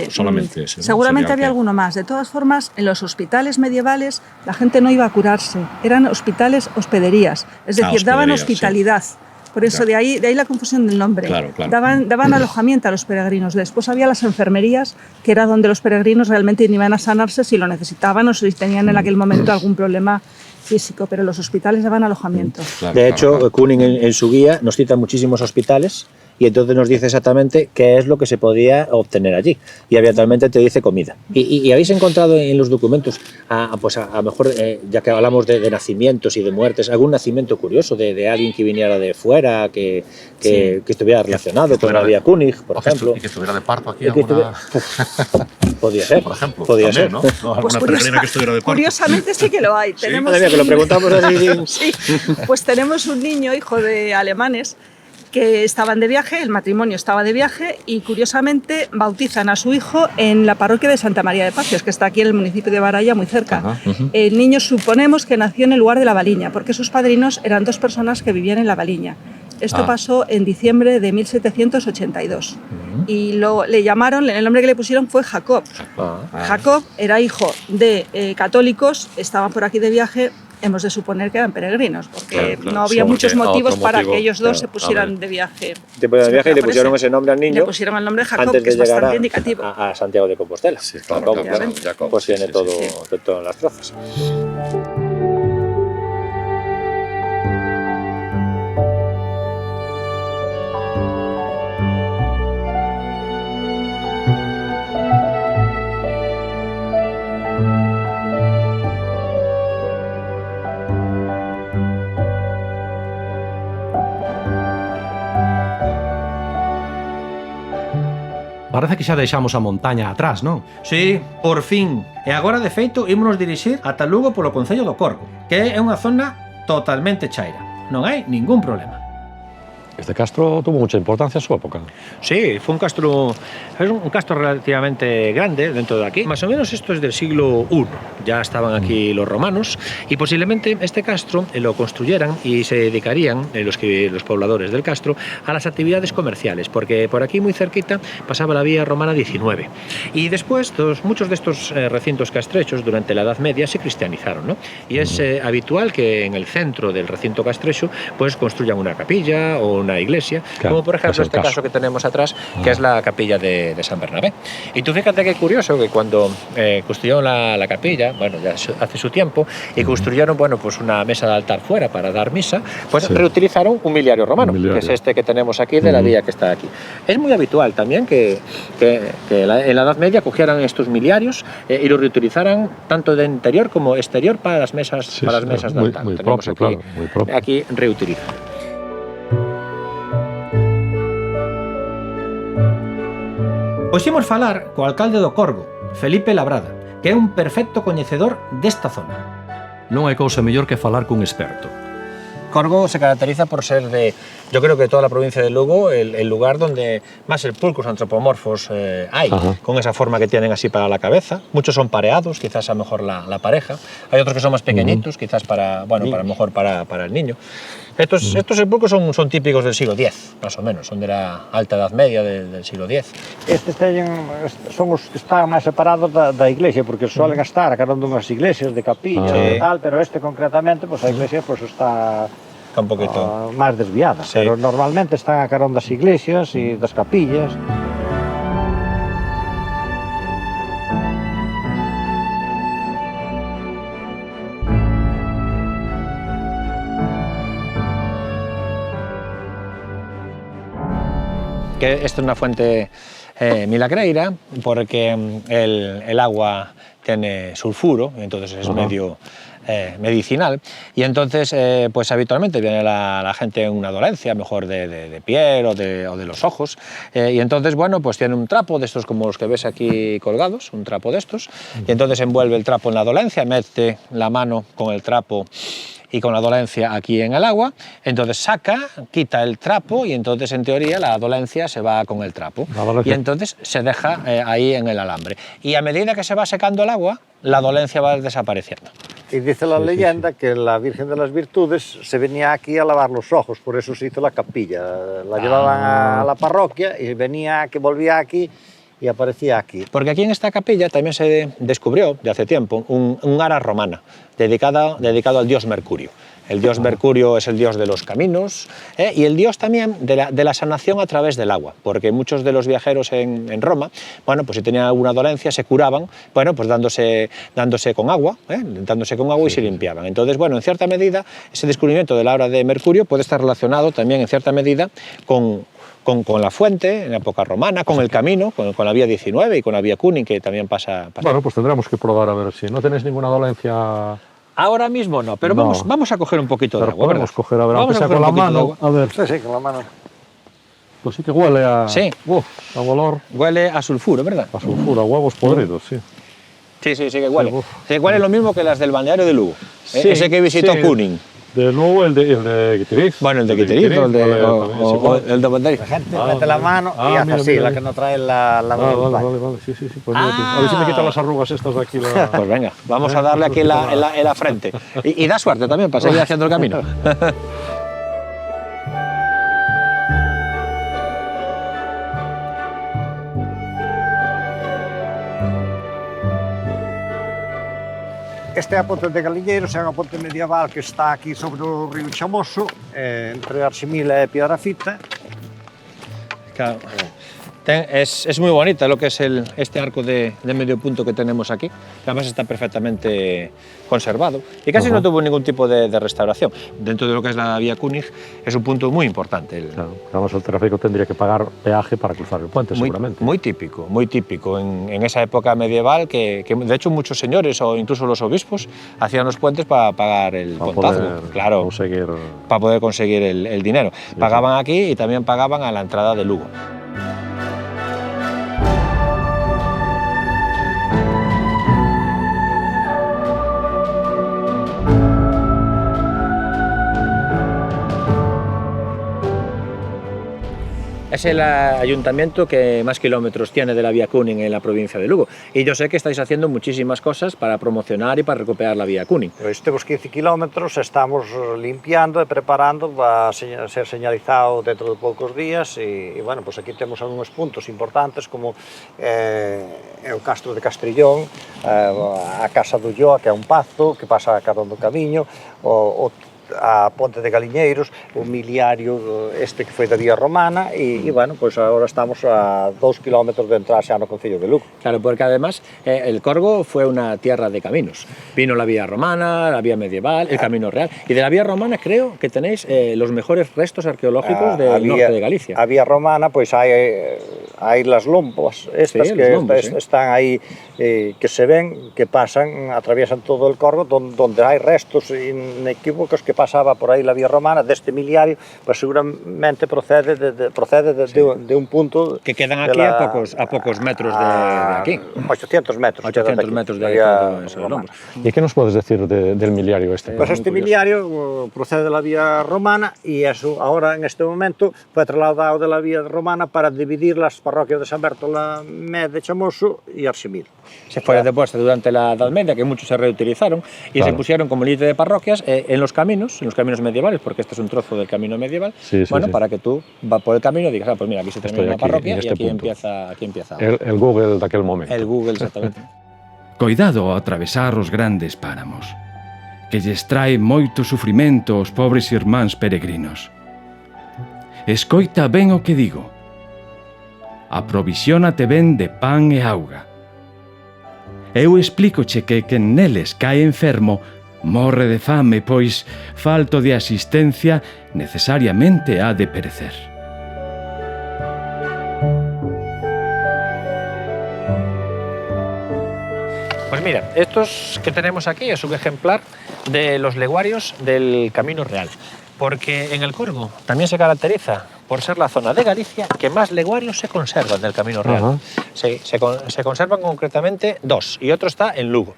solamente ese. ¿no? Seguramente había alguno más. De todas formas, en los hospitales medievales la gente no iba a curarse. Eran hospitales hospederías. Es decir, daban hospitalidad. Sí. Por eso, de ahí la confusión del nombre. Claro. Daban alojamiento a los peregrinos. Después había las enfermerías, que era donde los peregrinos realmente iban a sanarse si lo necesitaban o si tenían en aquel momento algún problema físico, pero los hospitales daban alojamiento. De hecho, Kuning en su guía nos cita muchísimos hospitales y entonces nos dice exactamente qué es lo que se podía obtener allí. Y habitualmente te dice comida. ¿Y habéis encontrado en los documentos, pues a lo mejor, ya que hablamos de nacimientos y de muertes, algún nacimiento curioso de alguien que viniera de fuera, que estuviera relacionado con la Vía Cúnig, por ejemplo? Y que estuviera de parto aquí. Podía ser, por ejemplo. Podía también, ser. ¿no? Alguna peregrina que estuviera de parto. Curiosamente sí que lo hay. ¿Sí? Tenemos que lo preguntamos así. Sí, pues tenemos un niño, hijo de alemanes, que estaban de viaje, el matrimonio estaba de viaje y curiosamente bautizan a su hijo en la parroquia de Santa María de Pacios, que está aquí en el municipio de Baraya, muy cerca. El niño suponemos que nació en el lugar de la Valiña, porque sus padrinos eran dos personas que vivían en la Valiña. Esto pasó en diciembre de 1782 y le llamaron, el nombre que le pusieron fue Jacob. Jacob era hijo de católicos, estaban por aquí de viaje. Hemos de suponer que eran peregrinos, porque no había muchos motivos para que ellos dos se pusieran de viaje. Y le pusieron ese nombre al niño. Le pusieron el nombre de Jacob, que es bastante indicativo. A Santiago de Compostela. Sí, claro. Jacob, pues tiene todo en las trazas. Parece que xa deixamos a montaña atrás, non? Sí, por fin. E agora, de feito, ímonos dirixir ata Lugo polo Concello do Corgo, que é unha zona totalmente chaira. Non hai ningún problema. Este castro tuvo mucha importancia en su época. Sí, fue un castro relativamente grande dentro de aquí. Más o menos esto es del siglo I. Ya estaban aquí los romanos y posiblemente este castro lo construyeran y se dedicarían los pobladores del castro a las actividades comerciales, porque por aquí muy cerquita pasaba la vía romana 19. Y después muchos de estos recintos castrechos durante la Edad Media se cristianizaron, ¿no? Y es habitual que en el centro del recinto castrecho pues construyan una capilla o una iglesia, claro, como por ejemplo este caso que tenemos atrás, que es la capilla de San Bernabé. Y tú fíjate qué curioso que cuando construyeron la capilla, bueno, ya hace su tiempo, y construyeron, bueno, pues una mesa de altar fuera para dar misa, pues reutilizaron un miliario romano, que es este que tenemos aquí de la vía que está aquí. Es muy habitual también que en la Edad Media cogieran estos miliarios y los reutilizaran tanto de interior como exterior para las mesas, de altar. Muy tenemos propio, aquí, aquí reutilizado. Pois imos falar co alcalde do Corgo, Felipe Labrada, que é un perfecto coñecedor desta zona. Non hai cousa mellor que falar cun experto. Corgo se caracteriza por ser yo creo que toda la provincia de Lugo, el lugar donde más sepulcros antropomorfos hay, con esa forma que tienen así para la cabeza. Muchos son pareados, quizás a lo mejor la pareja. Hay otros que son más pequeñitos, quizás para el niño. Estos sepulcros son típicos del siglo X, más o menos, son de la alta Edad Media del siglo X. Estes son os que están máis separados da iglesia, porque suelen estar a cada unha das iglesias de capilla e tal, pero este concretamente, pues a iglesia pues está Está un poquito... Máis desviada, Sí. pero normalmente están a carón das iglesias e das capillas. Que esto es una fuente milagreira porque el agua tiene sulfuro, entonces es medio medicinal, y entonces pues habitualmente viene la gente en una dolencia, mejor de piel o de los ojos, y entonces bueno, pues tiene un trapo de estos como los que ves aquí colgados, un trapo de estos, y entonces envuelve el trapo en la dolencia, mete la mano con el trapo y con la dolencia aquí en el agua, entonces saca, quita el trapo y entonces en teoría la dolencia se va con el trapo y entonces se deja ahí en el alambre. Y a medida que se va secando el agua, la dolencia va desapareciendo. Y dice la leyenda que la Virgen de las Virtudes se venía aquí a lavar los ojos, por eso se hizo la capilla. La llevaban a la parroquia y venía, que volvía aquí y aparecía aquí. Porque aquí en esta capilla también se descubrió, de hace tiempo, un ara romana dedicado al dios Mercurio. El dios Mercurio es el dios de los caminos y el dios también de la sanación a través del agua, porque muchos de los viajeros en Roma, bueno, pues si tenían alguna dolencia se curaban, bueno, pues dándose con agua, y se limpiaban. Entonces, bueno, en cierta medida, ese descubrimiento de la hora de Mercurio puede estar relacionado también en cierta medida con la fuente, en la época romana, con el camino, con la vía 19 y con la vía Kuning, que también pasa. Bueno, pues tendremos que probar a ver si no tenéis ninguna dolencia. Ahora mismo no, pero No. Vamos a coger un poquito de Pero agua, podemos ¿verdad? coger, a ver, Vamos aunque sea a coger con la un poquito de mano. agua. A ver, Sí, con la mano. pues sí que huele a. Sí. A olor. Huele a sulfuro, ¿verdad? A sulfuro, a huevos podridos, sí. Sí, que huele. Sí, uf. Sí, huele lo mismo que las del balneario de Lugo. Sí, Ese que visitó sí. Kuning. De nuevo el de Guitiriz. Bueno, el de Guitiriz o el de Banderí. La gente mete la mano y hace mira, así, mira. la que no trae la Vale, sí. Pues mira tú. A ver si me quitan las arrugas estas de aquí. Pues venga, vamos a darle aquí en la frente. Y da suerte también para seguir haciendo el camino. Este é a ponte de Galiñeiros, é unha ponte medieval que está aquí sobre o río Chamoso, entre Arximil e Piedrafita. Claro. Es muy bonita lo que es este arco de medio punto que tenemos aquí, que además está perfectamente conservado y casi no tuvo ningún tipo de restauración. Dentro de lo que es la vía Kuning es un punto muy importante. Claro, además el tráfico tendría que pagar peaje para cruzar el puente, seguramente. Muy típico en esa época medieval que de hecho muchos señores o incluso los obispos hacían los puentes para pagar el pontazo, claro, para poder conseguir el dinero. Pagaban aquí y también pagaban a la entrada de Lugo. Es el ayuntamiento que más kilómetros tiene de la vía Kuning en la provincia de Lugo. Y yo sé que estáis haciendo muchísimas cosas para promocionar y para recuperar la vía Kuning. Pois temos 15 kilómetros, estamos limpiando e preparando para ser señalizado dentro de poucos días e bueno, pues aquí temos algúns puntos importantes como o Castro de Castrillón, a Casa do Ulloa, que é un pazo que pasa a carón do camiño, a Ponte de Galiñeiros, o miliario este que foi da vía romana e bueno, pois agora estamos a 2 kilómetros de entrar xa no concello de Lugo. Claro, porque además el Corgo fue una tierra de caminos. Vino la vía romana, la vía medieval, el camino real. Y de la vía romana creo que tenéis los mejores restos arqueológicos del norte de Galicia. A vía romana, pois hai las lombas estas sí, que lombos, están aí que se ven, que pasan, atraviesan todo el Corgo, donde hai restos inequívocos que pasaba por aí la vía romana deste miliario, pues seguramente procede de un punto que quedan aquí a pocos metros de aquí. 800 metros. 800 metros de esos lombos. ¿Y qué nos puedes decir del miliario este? Pues este miliario procede de la vía romana y eso ahora en este momento fue trasladado de la vía romana para dividir las parroquias de San Bartolomé de Chamoso y Arximil. Se fue depuesto durante la Edad Media, que muchos se reutilizaron y se pusieron como límite de parroquias en los caminos medievales, porque este es un trozo del camino medieval, para que tú vas por el camino y digas, pues mira, aquí se termina una parroquia y aquí empieza. El Google de aquel momento. El Google, exactamente. Coidado ao atravesar os grandes páramos. que lles trae moito sufrimento aos pobres irmáns peregrinos. Escoita ben o que digo. Aprovisionate ben de pan e auga. Eu explícoche que quen neles cae enfermo morre de fame, pois, falto de asistencia, necesariamente ha de perecer. Pues mira, estos que tenemos aquí es un ejemplar de los leguarios del Camino Real, porque en el Corgo también se caracteriza por ser la zona de Galicia que más leguarios se conservan del Camino Real. Sí, se conservan concretamente 2 y otro está en Lugo.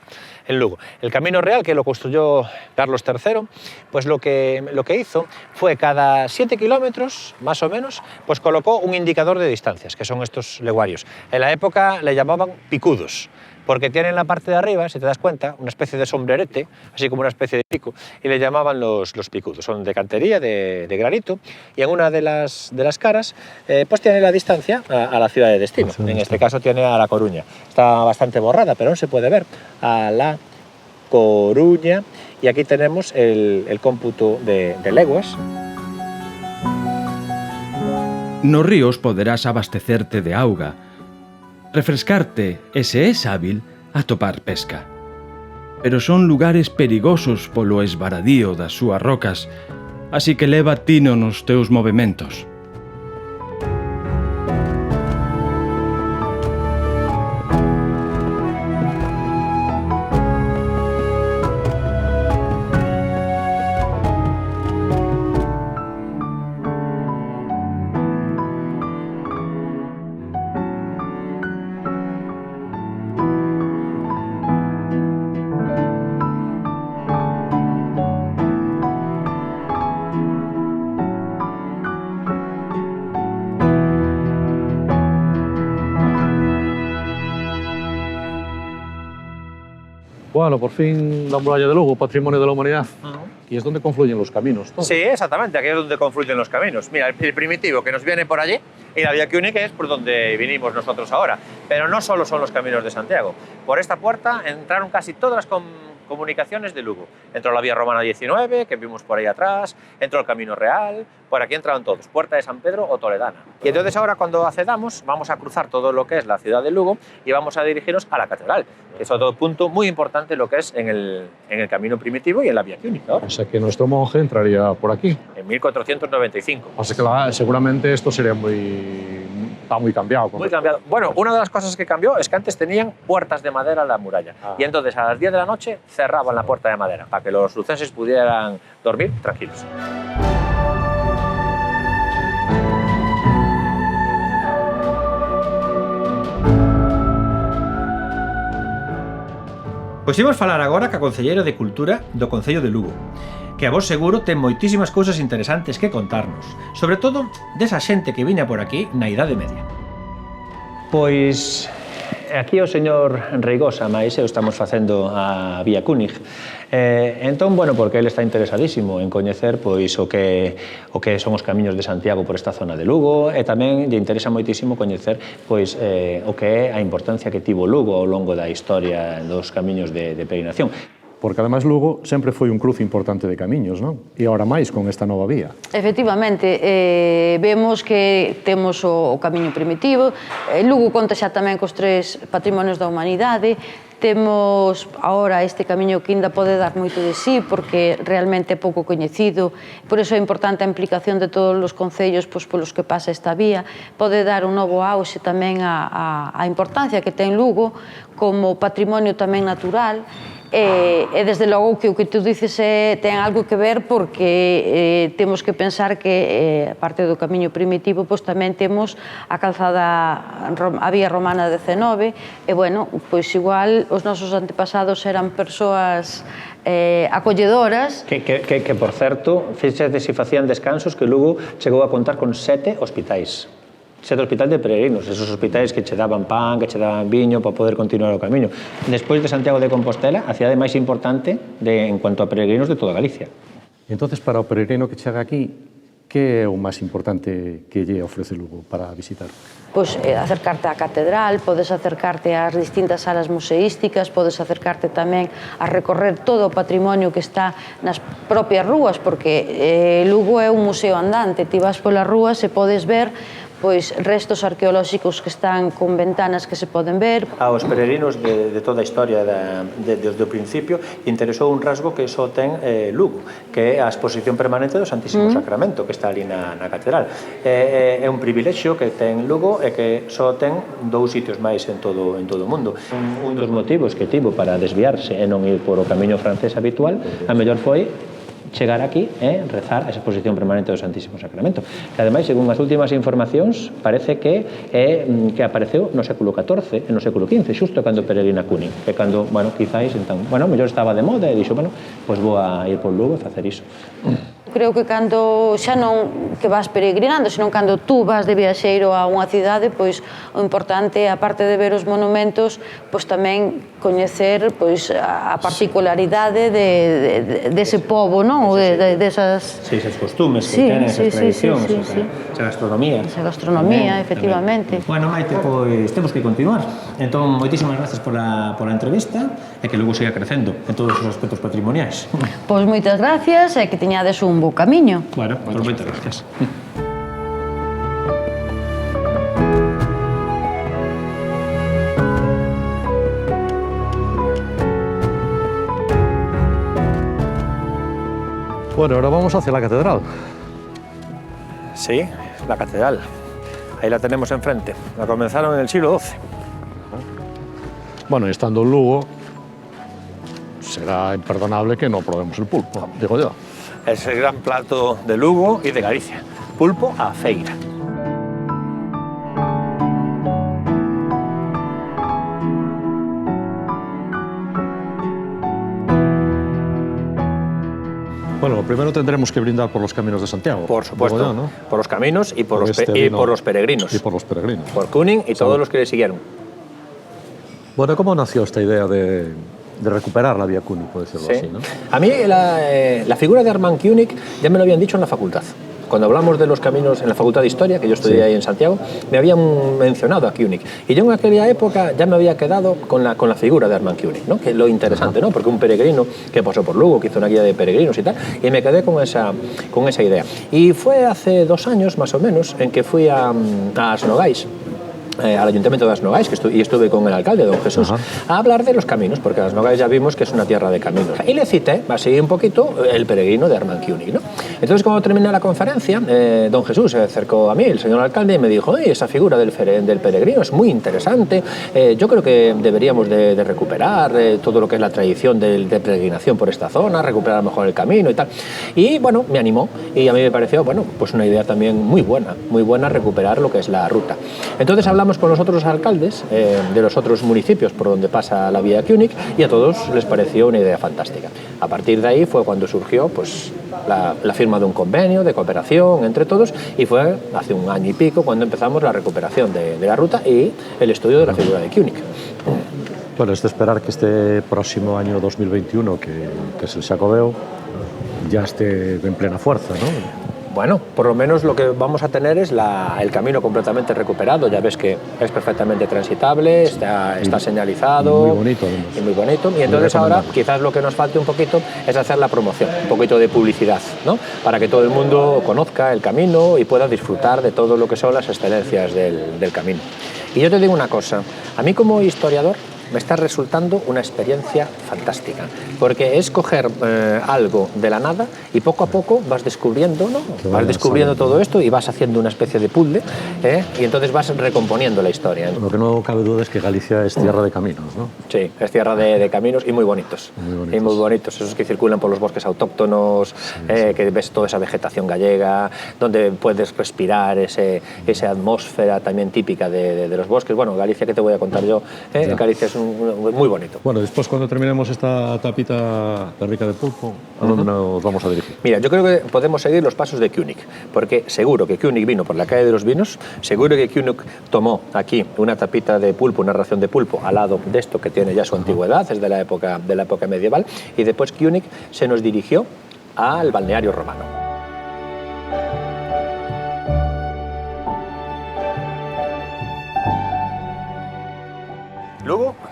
El Camino Real, que lo construyó Carlos III, pues lo que hizo fue cada 7 kilómetros, más o menos, pues colocó un indicador de distancias, que son estos leguarios. En la época le llamaban picudos, porque tienen la parte de arriba, si te das cuenta, una especie de sombrerete, así como una especie de pico, y le llamaban los picudos. Son de cantería, de granito, y en una de las caras pues tiene la distancia a la ciudad de destino. En este caso tiene a La Coruña. Está bastante borrada, pero aún se puede ver a La Coruña, y aquí tenemos el cómputo de leguas. Nos ríos poderás abastecerte de auga, refrescarte e se és hábil atopar pesca. Pero son lugares perigosos polo esvaradío das súas rocas, así que leva tino nos teus movementos. Bueno, por fin la muralla de Lugo, patrimonio de la humanidad. Y es donde confluyen los caminos. ¿No? Sí, exactamente, aquí es donde confluyen los caminos. Mira, el primitivo que nos viene por allí y la Vía Cúnica es por donde vinimos nosotros ahora. Pero no solo son los caminos de Santiago. Por esta puerta entraron casi todas las comunicaciones de Lugo. Entró la Vía Romana 19, que vimos por ahí atrás, entró el Camino Real, por aquí entraron todos, Puerta de San Pedro o Toledana. Y entonces ahora cuando accedamos vamos a cruzar todo lo que es la ciudad de Lugo y vamos a dirigirnos a la catedral, que es otro punto muy importante lo que es en el camino primitivo y en la Vía Cúnica. O sea que nuestro monje entraría por aquí. En 1495. O sea que seguramente esto sería está muy cambiado. Muy cambiado. Bueno, una de las cosas que cambió es que antes tenían puertas de madera en la muralla. Y entonces a las 10 de la noche cerraban la puerta de madera para que los lucenses pudieran dormir tranquilos. Pois imos falar agora ca concelleira de Cultura do Concello de Lugo, que a vos seguro ten moitísimas cousas interesantes que contarnos, sobre todo desa xente que viña por aquí na Idade Media. Pois aquí o señor Reigosa, máis eu estamos facendo a Vía Cúnica. Entón, bueno, porque ele está interesadísimo en coñecer pois o que son os camiños de Santiago por esta zona de Lugo e tamén lle interesa moitísimo coñecer pois o que é a importancia que tivo Lugo ao longo da historia dos camiños de peregrinación. Porque ademais Lugo sempre foi un cruce importante de camiños, non? E agora máis con esta nova vía. Efectivamente, vemos que temos o camiño primitivo, Lugo conta xa tamén cos 3 patrimonios da humanidade, temos agora este camiño que ainda pode dar moito de sí porque realmente é pouco coñecido, por iso é importante a implicación de todos os concellos polos que pasa esta vía, pode dar un novo auxe tamén a importancia que ten Lugo como patrimonio tamén natural. E desde logo que o que tú dices ten algo que ver porque temos que pensar que aparte do camiño primitivo pois tamén temos a calzada, a vía romana 19 e bueno, pois igual os nosos antepasados eran persoas acolledoras. Que por certo, fíxate se facían descansos que Lugo chegou a contar con 7 hospitais. 7 hospitais de peregrinos, esos hospitais que che daban pan, que che daban viño para poder continuar o camiño. Despois de Santiago de Compostela, a cidade máis importante en cuanto a peregrinos de toda Galicia. E entonces para o peregrino que chega aquí, Que é o máis importante que lle ofrece Lugo para visitar? Pois acercarte á catedral, podes acercarte ás distintas salas museísticas, podes acercarte tamén a recorrer todo o patrimonio que está nas propias rúas, porque Lugo é un museo andante, ti vas polas rúas e podes ver pois restos arqueolóxicos que están con ventanas que se poden ver. Aos peregrinos de toda a historia desde o principio interesou un rasgo que só ten Lugo, que é a exposición permanente do Santísimo Sacramento, que está ali na catedral. É un privilexio que ten Lugo e que só ten 2 sitios máis en todo o mundo. Un dos motivos que tivo para desviarse e non ir por o camiño francés habitual, a mellor foi chegar aquí e rezar a exposición permanente do Santísimo Sacramento. Que ademais, según as últimas informacións, parece que apareceu no século XIV e no século XV, xusto cando peregrina Cúnig, que cando, bueno, quizáis, entón, bueno, mellor estaba de moda e dixo, bueno, pois vou a ir por Lugo e facer iso. Creo que cando xa non que vas peregrinando, senón cando tú vas de viaxeiro a unha cidade, pois o importante, aparte de ver os monumentos, pois tamén coñecer pois a particularidade dese pobo, non? Desas... Sí, esas costumes que tenen, esas tradicións, esa gastronomía. Esa gastronomía, efectivamente. Bueno, Maite, pois temos que continuar. Entón, moitísimas gracias pola entrevista e que logo siga crecendo en todos os aspectos patrimoniais. Pois moitas gracias e que teñades un bo camiño. Bueno, pois moitas gracias. Bueno, ahora vamos hacia la catedral. Sí, la catedral. Ahí la tenemos enfrente. La comenzaron en el siglo XII. Bueno, y estando en Lugo, será imperdonable que no probemos el pulpo, digo yo. Es el gran plato de Lugo y de Galicia. Pulpo a feira. Bueno, primero tendremos que brindar por los caminos de Santiago. Por supuesto, yo, ¿no? Por los caminos y por los peregrinos. Y por los peregrinos. Por Cúnig y todos los que le siguieron. Bueno, ¿cómo nació esta idea de recuperar la vía Cúnig, por decirlo así, ¿no? A mí la figura de Armand Cúnig ya me lo habían dicho en la facultad. Cuando hablamos de los caminos en la Facultad de Historia, que yo estudié ahí en Santiago, me habían mencionado a Cúnig. Y yo en aquella época ya me había quedado con la figura de Armand Cúnig, ¿no? Que es lo interesante, ¿no? Porque un peregrino que pasó por Lugo, que hizo una guía de peregrinos y tal, y me quedé con esa idea. Y fue hace 2 años, más o menos, en que fui a Asnogais, al Ayuntamiento de Asnogais, y estuve con el alcalde, don Jesús, a hablar de los caminos, porque Asnogais ya vimos que es una tierra de caminos. Y le cité, así un poquito, el peregrino de Armand Cúnig, ¿no? Entonces, cuando terminé la conferencia, don Jesús se acercó a mí, el señor alcalde, y me dijo, esa figura del peregrino es muy interesante, yo creo que deberíamos de recuperar todo lo que es la tradición de peregrinación por esta zona, recuperar mejor el camino y tal. Y, bueno, me animó, y a mí me pareció, bueno, pues una idea también muy buena recuperar lo que es la ruta. Entonces, hablamos con los otros alcaldes de los otros municipios por donde pasa la vía Cúnig y a todos les pareció una idea fantástica. A partir de ahí fue cuando surgió pues, la firma de un convenio de cooperación entre todos y fue hace 1 año y pico cuando empezamos la recuperación de la ruta y el estudio de la figura de Cúnig. Bueno, es de esperar que este próximo año 2021, que es el Xacobeo, ya esté en plena fuerza, ¿no? Bueno, por lo menos lo que vamos a tener es el camino completamente recuperado. Ya ves que es perfectamente transitable, está señalizado. Muy bonito, además. Y muy bonito. Y entonces ahora quizás lo que nos falte un poquito es hacer la promoción, un poquito de publicidad, ¿no? Para que todo el mundo conozca el camino y pueda disfrutar de todo lo que son las excelencias del camino. Y yo te digo una cosa, a mí como historiador me está resultando una experiencia fantástica, porque es coger algo de la nada y poco a poco vas descubriendo, ¿no? Vas descubriendo todo esto y vas haciendo una especie de puzzle, y entonces vas recomponiendo la historia. Lo que no cabe duda es que Galicia es tierra de caminos, ¿no? Sí, es tierra de caminos y muy bonitos. Y muy bonitos, esos que circulan por los bosques autóctonos, que ves toda esa vegetación gallega, donde puedes respirar esa atmósfera también típica de los bosques. Bueno, Galicia, ¿qué te voy a contar yo? Galicia es muy bonito. Bueno, después cuando terminemos esta tapita de rica de pulpo, ¿a dónde nos vamos a dirigir? Mira, yo creo que podemos seguir los pasos de Cúnig, porque seguro que Cúnig vino por la calle de los vinos, seguro que Cúnig tomó aquí una tapita de pulpo, una ración de pulpo al lado de esto que tiene ya su antigüedad, es de la época medieval, y después Cúnig se nos dirigió al balneario romano.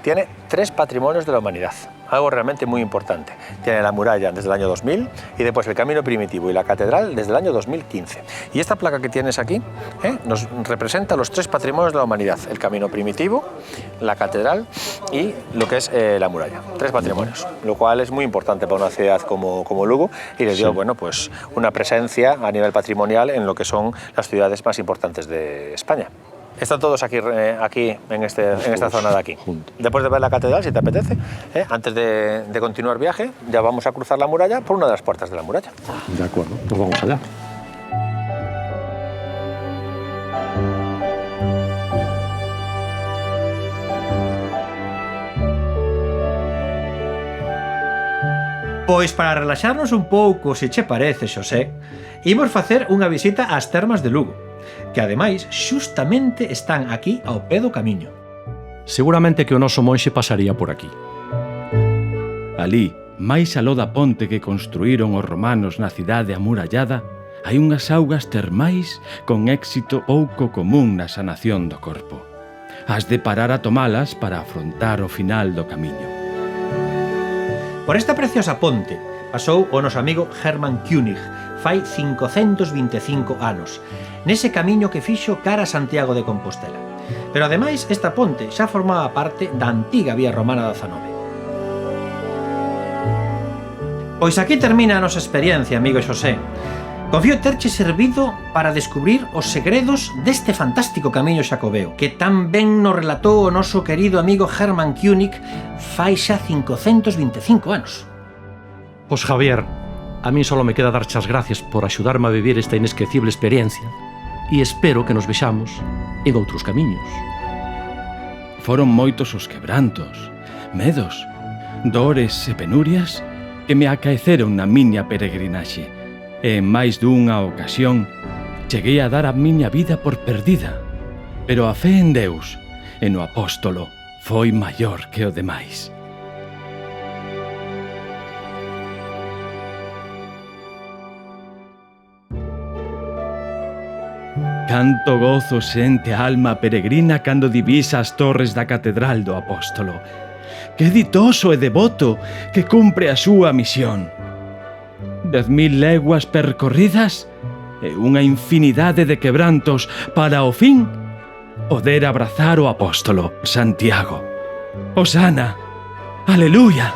tiene 3 patrimonios de la humanidad, algo realmente muy importante. Tiene la muralla desde el año 2000 y después el camino primitivo y la catedral desde el año 2015. Y esta placa que tienes aquí nos representa los 3 patrimonios de la humanidad, el camino primitivo, la catedral y lo que es la muralla. 3 patrimonios, lo cual es muy importante para una ciudad como Lugo y le dio bueno, pues una presencia a nivel patrimonial en lo que son las ciudades más importantes de España. Están todos aquí en esta zona de aquí. Después de ver la catedral, si te apetece, antes de continuar viaje, ya vamos a cruzar la muralla por una de las puertas de la muralla. De acuerdo, pues vamos allá. Pois para relaxarnos un pouco, se che parece, Xosé, imos facer unha visita ás termas de Lugo, que ademais xustamente están aquí ao pé do camiño. Seguramente que o noso monxe pasaría por aquí. Alí, máis aló da ponte que construíron os romanos na cidade amurallada, hai unhas augas termais con éxito pouco común na sanación do corpo. Has de parar a tomalas para afrontar o final do camiño. Por esta preciosa ponte pasou o noso amigo Hermann König fai 525 anos, nese camiño que fixo cara a Santiago de Compostela. Pero ademais, esta ponte xa formaba parte da antiga vía romana 19. Pois aquí termina a nosa experiencia, amigo Xosé. Confío terche servido para descubrir os segredos deste fantástico camiño xacobeo, que tan ben nos relatou o noso querido amigo Hermann König fai xa 525 anos. Pois Javier, a mí só me queda dar as gracias por axudarme a vivir esta inesquecible experiencia e espero que nos vexamos en outros camiños. Foron moitos os quebrantos, medos, dores e penurias que me acaeceron na miña peregrinaxe. E en máis dunha ocasión cheguei a dar a miña vida por perdida, pero a fe en Deus e no apóstolo foi maior que o demais. Canto gozo sente a alma peregrina cando divisa as torres da catedral do apóstolo. Que ditoso e devoto que cumpre a súa misión. 10.000 leguas percorridas e unha infinidade de quebrantos para ao fin poder abrazar o apóstolo Santiago. Hosana, aleluya.